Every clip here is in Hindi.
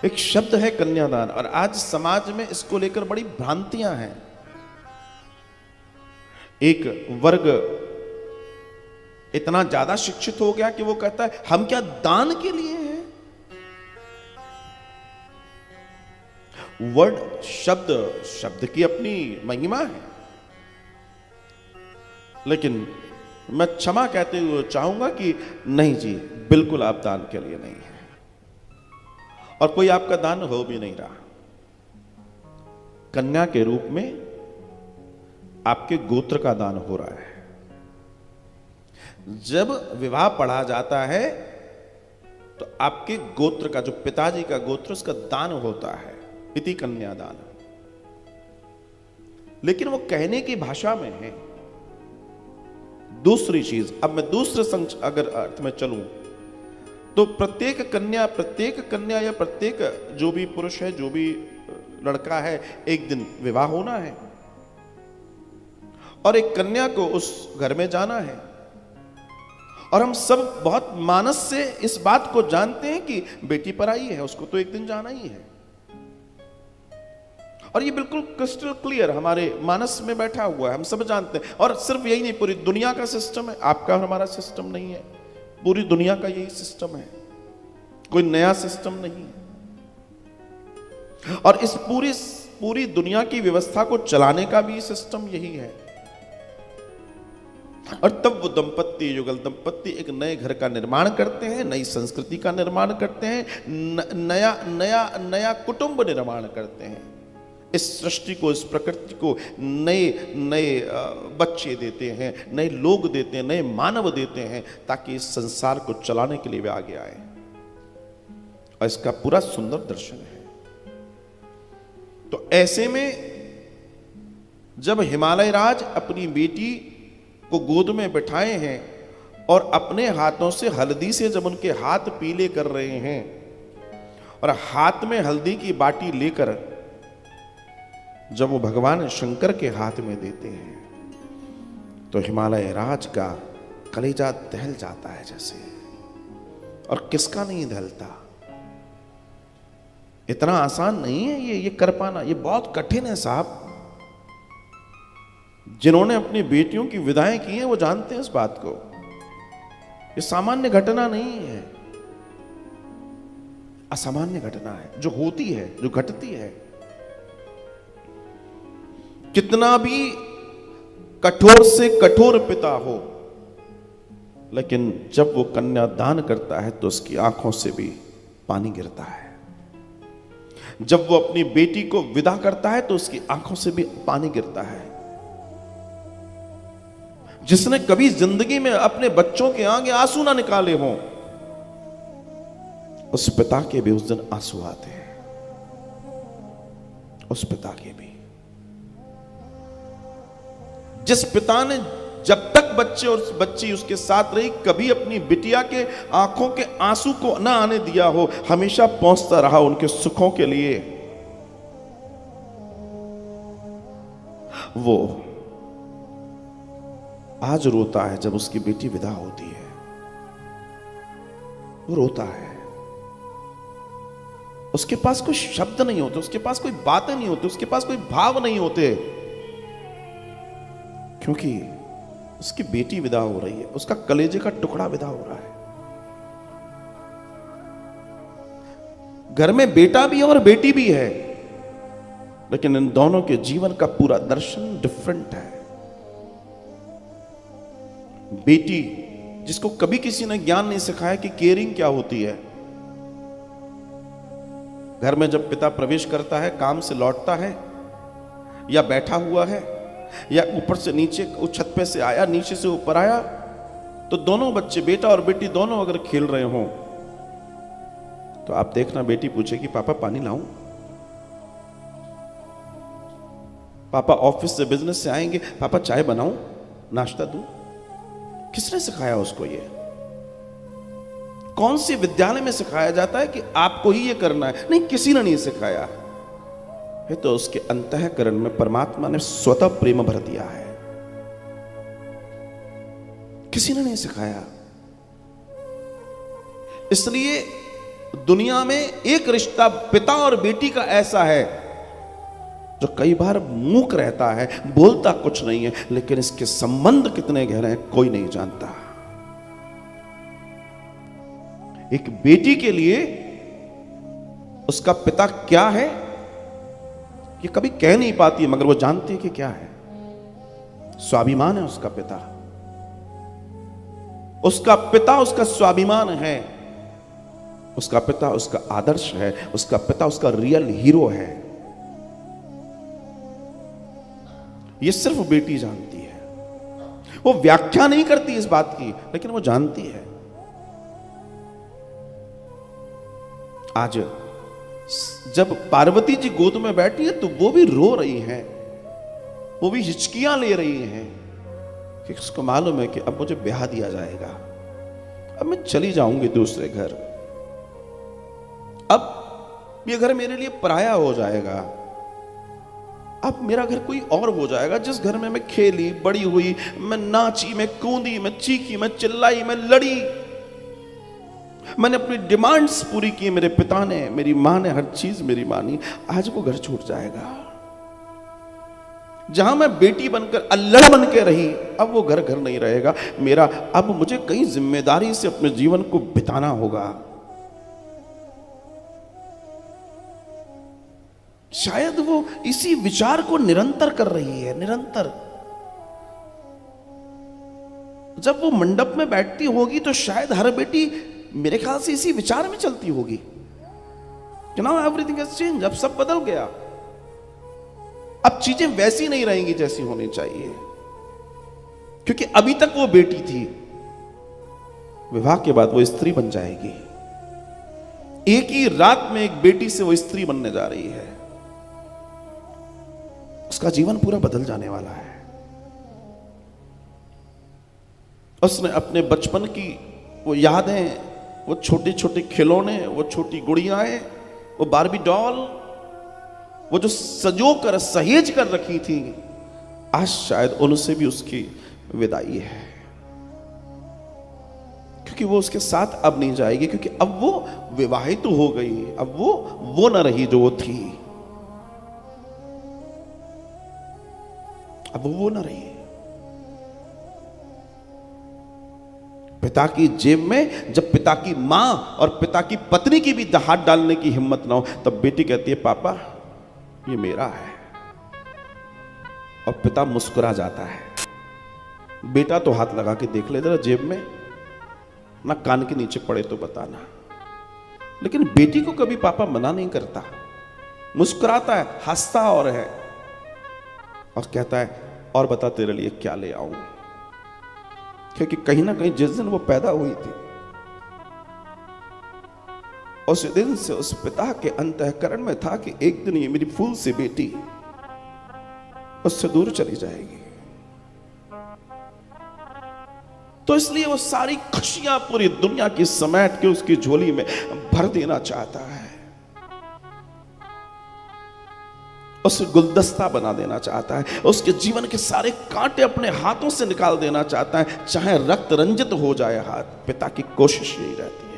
एक शब्द है कन्यादान, और आज समाज में इसको लेकर बड़ी भ्रांतियां हैं। एक वर्ग इतना ज्यादा शिक्षित हो गया कि वो कहता है हम क्या दान के लिए हैं। वर्ड शब्द शब्द की अपनी महिमा है, लेकिन मैं क्षमा कहते हुए चाहूंगा कि नहीं जी, बिल्कुल आप दान के लिए नहीं है, और कोई आपका दान हो भी नहीं रहा। कन्या के रूप में आपके गोत्र का दान हो रहा है। जब विवाह पढ़ा जाता है तो आपके गोत्र का, जो पिताजी का गोत्र, उसका दान होता है, इति कन्यादान। लेकिन वो कहने की भाषा में है। दूसरी चीज, अब मैं दूसरे अगर अर्थ में चलूं तो प्रत्येक कन्या या प्रत्येक जो भी पुरुष है, जो भी लड़का है, एक दिन विवाह होना है और एक कन्या को उस घर में जाना है। और हम सब बहुत मानस से इस बात को जानते हैं कि बेटी पराई है, उसको तो एक दिन जाना ही है। और ये बिल्कुल क्रिस्टल क्लियर हमारे मानस में बैठा हुआ है, हम सब जानते हैं। और सिर्फ यही नहीं, पूरी दुनिया का सिस्टम है, आपका और हमारा सिस्टम नहीं है, पूरी दुनिया का यही सिस्टम है, कोई नया सिस्टम नहीं है। और इस पूरी दुनिया की व्यवस्था को चलाने का भी सिस्टम यही है। और तब वो दंपत्ति, युगल दंपत्ति, एक नए घर का निर्माण करते हैं, नई संस्कृति का निर्माण करते हैं, नया नया नया कुटुंब निर्माण करते हैं। इस सृष्टि को, इस प्रकृति को नए नए बच्चे देते हैं, नए लोग देते हैं, नए मानव देते हैं, ताकि इस संसार को चलाने के लिए वे आगे आए। और इसका पूरा सुंदर दर्शन है। तो ऐसे में जब हिमालय राज अपनी बेटी को गोद में बिठाए हैं और अपने हाथों से हल्दी से जब उनके हाथ पीले कर रहे हैं और हाथ में हल्दी की बाटी लेकर जब वो भगवान शंकर के हाथ में देते हैं तो हिमालय राज का कलेजा दहल जाता है जैसे। और किसका नहीं दहलता? इतना आसान नहीं है ये कर पाना, ये बहुत कठिन है साहब। जिन्होंने अपनी बेटियों की विदाएं की हैं वो जानते हैं इस बात को। ये सामान्य घटना नहीं है, असामान्य घटना है, जो होती है, जो घटती है। कितना भी कठोर से कठोर पिता हो, लेकिन जब वो कन्या दान करता है तो उसकी आंखों से भी पानी गिरता है। जब वो अपनी बेटी को विदा करता है तो उसकी आंखों से भी पानी गिरता है। जिसने कभी जिंदगी में अपने बच्चों के आगे आंसू ना निकाले हों, उस पिता के भी उस दिन आंसू आते हैं, उस पिता के भी। जिस पिता ने जब तक बच्चे और बच्ची उसके साथ रही, कभी अपनी बिटिया के आंखों के आंसू को ना आने दिया हो, हमेशा पहुंचता रहा उनके सुखों के लिए, वो आज रोता है जब उसकी बेटी विदा होती है। वो रोता है, उसके पास कोई शब्द नहीं होते, उसके पास कोई बातें नहीं होती, उसके पास कोई भाव नहीं होते, क्योंकि उसकी बेटी विदा हो रही है, उसका कलेजे का टुकड़ा विदा हो रहा है। घर में बेटा भी और बेटी भी है, लेकिन इन दोनों के जीवन का पूरा दर्शन डिफरेंट है। बेटी जिसको कभी किसी ने ज्ञान नहीं सिखाया कि केयरिंग क्या होती है। घर में जब पिता प्रवेश करता है, काम से लौटता है या बैठा हुआ है या ऊपर से नीचे, उस छत पे से आया, नीचे से ऊपर आया, तो दोनों बच्चे, बेटा और बेटी दोनों अगर खेल रहे हों तो आप देखना, बेटी पूछेगी पापा पानी लाऊं? पापा ऑफिस से, बिजनेस से आएंगे, पापा चाय बनाऊं, नाश्ता दूं? किसने सिखाया उसको ये? कौन से विद्यालय में सिखाया जाता है कि आपको ही ये करना है? नहीं, किसी ने नहीं सिखाया है। तो उसके अंतःकरण में परमात्मा ने स्वतः प्रेम भर दिया है, किसी ने नहीं सिखाया। इसलिए दुनिया में एक रिश्ता पिता और बेटी का ऐसा है जो कई बार मूक रहता है, बोलता कुछ नहीं है, लेकिन इसके संबंध कितने गहरे हैं कोई नहीं जानता। एक बेटी के लिए उसका पिता क्या है ये कभी कह नहीं पाती, मगर वो जानती है कि क्या है। स्वाभिमान है उसका पिता, उसका पिता उसका स्वाभिमान है, उसका पिता उसका आदर्श है, उसका पिता उसका रियल हीरो है। ये सिर्फ बेटी जानती है। वो व्याख्या नहीं करती इस बात की, लेकिन वो जानती है। आज जब पार्वती जी गोद में बैठी है तो वो भी रो रही हैं, वो भी हिचकियां ले रही हैं कि उसको मालूम है कि अब मुझे ब्याह दिया जाएगा, अब मैं चली जाऊंगी दूसरे घर, अब ये घर मेरे लिए पराया हो जाएगा, अब मेरा घर कोई और हो जाएगा। जिस घर में मैं खेली बड़ी हुई, मैं नाची, मैं कूदी, मैं चीखी, मैं चिल्लाई, मैं लड़ी, मैंने अपनी डिमांड्स पूरी की, मेरे पिता ने, मेरी मां ने हर चीज मेरी मानी, आज वो घर छूट जाएगा। जहां मैं बेटी बनकर अल्लड़ बन के रही, अब वो घर घर नहीं रहेगा मेरा। अब मुझे कई जिम्मेदारी से अपने जीवन को बिताना होगा। शायद वो इसी विचार को निरंतर कर रही है, निरंतर। जब वो मंडप में बैठती होगी तो शायद हर बेटी मेरे ख्याल से इसी विचार में चलती होगी कि नाउ एवरीथिंग हैज चेंज, अब सब बदल गया, अब चीजें वैसी नहीं रहेंगी जैसी होनी चाहिए। क्योंकि अभी तक वो बेटी थी, विवाह के बाद वो स्त्री बन जाएगी। एक ही रात में एक बेटी से वो स्त्री बनने जा रही है। उसका जीवन पूरा बदल जाने वाला है। उसने अपने बचपन की वो यादें, वो छोटे छोटे खिलौने, वो छोटी गुड़ियाएं, वो बारबी डॉल, वो जो सजो कर सहेज कर रखी थी, आज शायद उनसे भी उसकी विदाई है। क्योंकि वो उसके साथ अब नहीं जाएगी, क्योंकि अब वो विवाहित तो हो गई, अब वो न रही जो वो थी, अब वो न रही। पिता की जेब में जब पिता की मां और पिता की पत्नी की भी हाथ डालने की हिम्मत ना हो, तब बेटी कहती है पापा ये मेरा है, और पिता मुस्कुरा जाता है। बेटा तो हाथ लगा के देख ले जरा जेब में, ना कान के नीचे पड़े तो बताना। लेकिन बेटी को कभी पापा मना नहीं करता, मुस्कुराता है, हंसता और है, और कहता है और बता तेरे लिए क्या ले आऊं। क्योंकि कहीं ना कहीं जिस दिन वो पैदा हुई थी, उस दिन से उस पिता के अंतःकरण में था कि एक दिन ये मेरी फूल सी बेटी उससे दूर चली जाएगी। तो इसलिए वो सारी खुशियां पूरी दुनिया की समेट के उसकी झोली में भर देना चाहता है, उसे गुलदस्ता बना देना चाहता है, उसके जीवन के सारे कांटे अपने हाथों से निकाल देना चाहता है, चाहे रक्त रंजित हो जाए हाथ। पिता की कोशिश यही रहती है।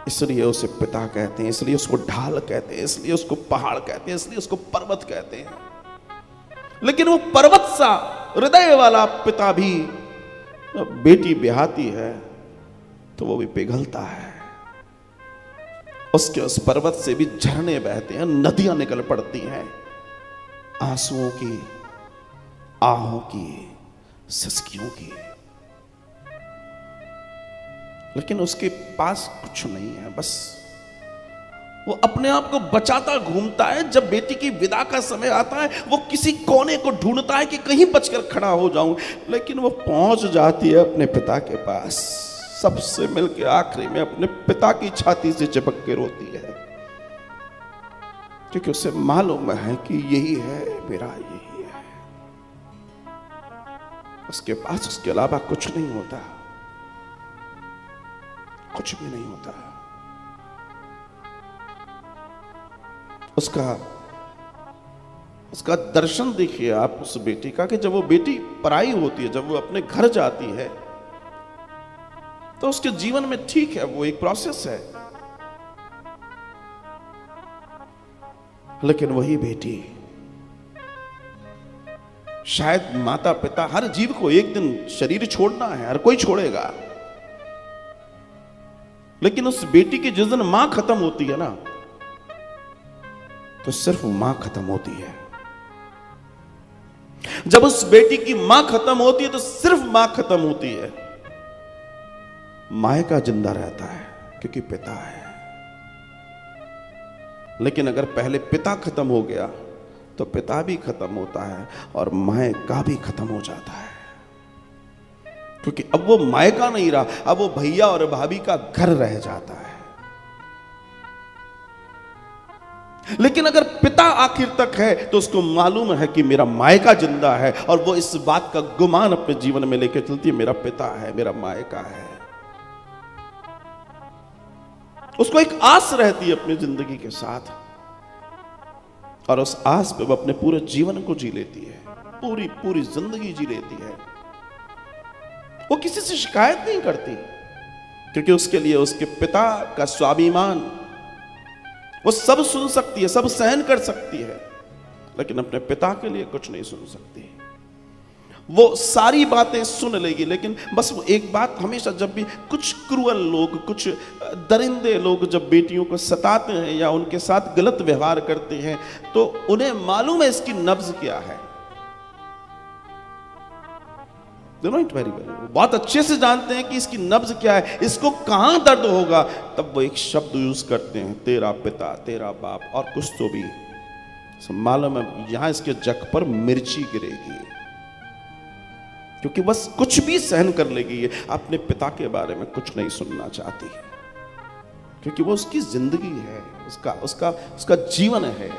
इसलिए उसे पिता कहते हैं, इसलिए उसको ढाल कहते हैं, इसलिए उसको पहाड़ कहते हैं, इसलिए उसको पर्वत कहते हैं। लेकिन वो पर्वत सा हृदय वाला पिता भी बेटी ब्याहती है तो वो भी पिघलता है। उसके उस पर्वत से भी झरने बहते हैं, नदियां निकल पड़ती हैं, आंसुओं की, आहों की, सिसकियों की। लेकिन उसके पास कुछ नहीं है, बस वो अपने आप को बचाता घूमता है। जब बेटी की विदा का समय आता है, वो किसी कोने को ढूंढता है कि कहीं बचकर खड़ा हो जाऊं, लेकिन वो पहुंच जाती है अपने पिता के पास। सबसे मिलकर आखिरी में अपने पिता की छाती से चिपक के रोती है, क्योंकि उसे मालूम है कि यही है मेरा, यही है। उसके पास उसके अलावा कुछ नहीं होता, कुछ भी नहीं होता। उसका दर्शन देखिए आप उस बेटी का, कि जब वो बेटी पराई होती है, जब वो अपने घर जाती है, तो उसके जीवन में ठीक है, वो एक प्रोसेस है। लेकिन वही बेटी, शायद माता पिता, हर जीव को एक दिन शरीर छोड़ना है, हर कोई छोड़ेगा, लेकिन उस बेटी की जिस दिन मां खत्म होती है ना, तो सिर्फ मां खत्म होती है। जब उस बेटी की मां खत्म होती है तो सिर्फ मां खत्म होती है। मायका जिंदा रहता है क्योंकि पिता है। लेकिन अगर पहले पिता खत्म हो गया तो पिता भी खत्म होता है और मायका भी खत्म हो जाता है, क्योंकि अब वो मायका नहीं रहा, अब वो भैया और भाभी का घर रह जाता है। लेकिन अगर पिता आखिर तक है तो उसको मालूम है कि मेरा मायका जिंदा है, और वो इस बात का गुमान अपने जीवन में लेकर चलती है, मेरा पिता है, मेरा मायका है। उसको एक आस रहती है अपनी जिंदगी के साथ, और उस आस पे वो अपने पूरे जीवन को जी लेती है, पूरी पूरी जिंदगी जी लेती है। वो किसी से शिकायत नहीं करती, क्योंकि उसके लिए उसके पिता का स्वाभिमान, वो सब सुन सकती है, सब सहन कर सकती है, लेकिन अपने पिता के लिए कुछ नहीं सुन सकती। वो सारी बातें सुन लेगी, लेकिन बस वो एक बात हमेशा, जब भी कुछ क्रूअल लोग, कुछ दरिंदे लोग जब बेटियों को सताते हैं या उनके साथ गलत व्यवहार करते हैं, तो उन्हें मालूम है इसकी नब्ज क्या है। वेरी वेल, बहुत अच्छे से जानते हैं कि इसकी नब्ज क्या है, इसको कहां दर्द होगा। तब वो एक शब्द यूज करते हैं, तेरा पिता, तेरा बाप, और कुछ तो भी मालूम है यहां इसके जग पर मिर्ची गिरेगी, क्योंकि बस कुछ भी सहन कर लेगी, ये अपने पिता के बारे में कुछ नहीं सुनना चाहती है, क्योंकि वो उसकी जिंदगी है, उसका जीवन है।